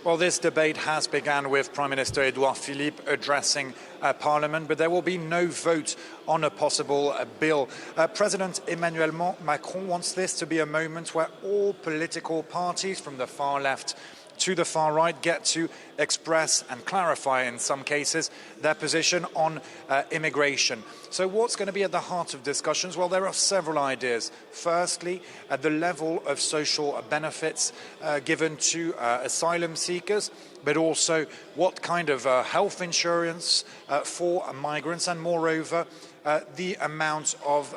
Well, this debate has begun with Prime Minister Edouard Philippe addressing Parliament, but there will be no vote on a possible bill. President Emmanuel Macron wants this to be a moment where all political parties, from the far left to the far right, get to express and clarify, in some cases, their position on immigration. So what's going to be at the heart of discussions? Well, there are several ideas. Firstly, at the level of social benefits given to asylum seekers, but also what kind of health insurance for migrants, and moreover, the amount of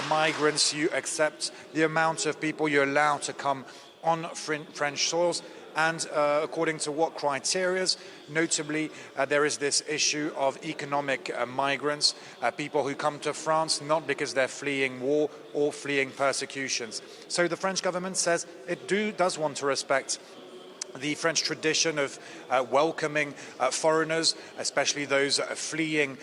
migrants you accept, the amount of people you allow to come on French soils, and according to what criteria. Notably, there is this issue of economic migrants, people who come to France not because they're fleeing war or fleeing persecutions. So the French government says it does want to respect the French tradition of welcoming foreigners, especially those fleeing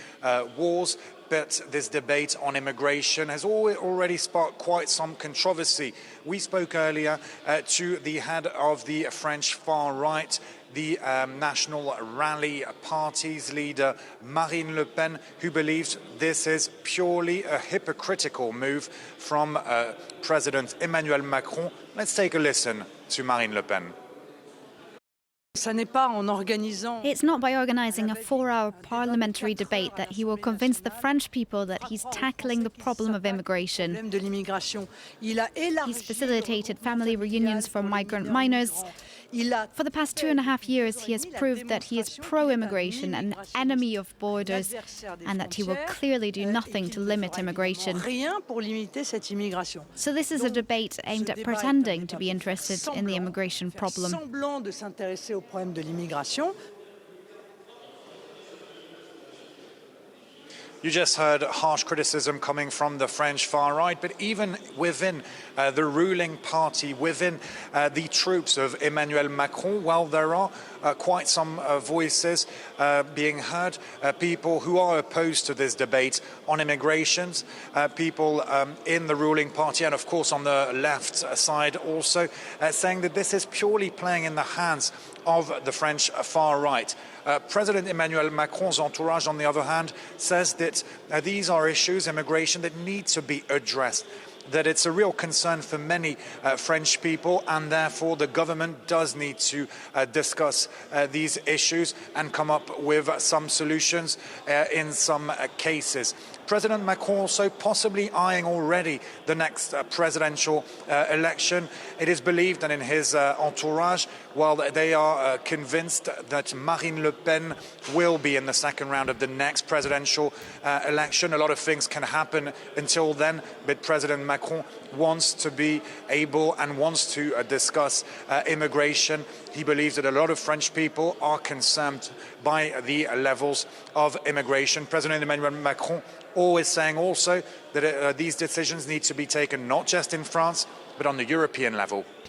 wars. But this debate on immigration has already sparked quite some controversy. We spoke earlier to the head of the French far right, the National Rally Party's leader, Marine Le Pen, who believes this is purely a hypocritical move from President Emmanuel Macron. Let's take a listen to Marine Le Pen. It's not by organizing a 4-hour parliamentary debate that he will convince the French people that he's tackling the problem of immigration. He's facilitated family reunions for migrant minors. For the past 2.5 years, he has proved that he is pro-immigration, an enemy of borders, and that he will clearly do nothing to limit immigration. So this is a debate aimed at pretending to be interested in the immigration problem. You just heard harsh criticism coming from the French far right, but even within the ruling party, within the troops of Emmanuel Macron, well, there are quite some voices being heard, people who are opposed to this debate on immigration, people in the ruling party and, of course, on the left side also, saying that this is purely playing in the hands of the French far right. President Emmanuel Macron's entourage, on the other hand, says that these are issues, immigration, that need to be addressed, that it's a real concern for many French people, and therefore the government does need to discuss these issues and come up with some solutions in some cases. President Macron also possibly eyeing already the next presidential election. It is believed that in his entourage, while they are convinced that Marine Le Pen will be in the second round of the next presidential election, a lot of things can happen until then, but President Macron wants to be able and wants to discuss immigration. He believes that a lot of French people are concerned by the levels of immigration. President Emmanuel Macron always saying also that these decisions need to be taken not just in France, but on the European level.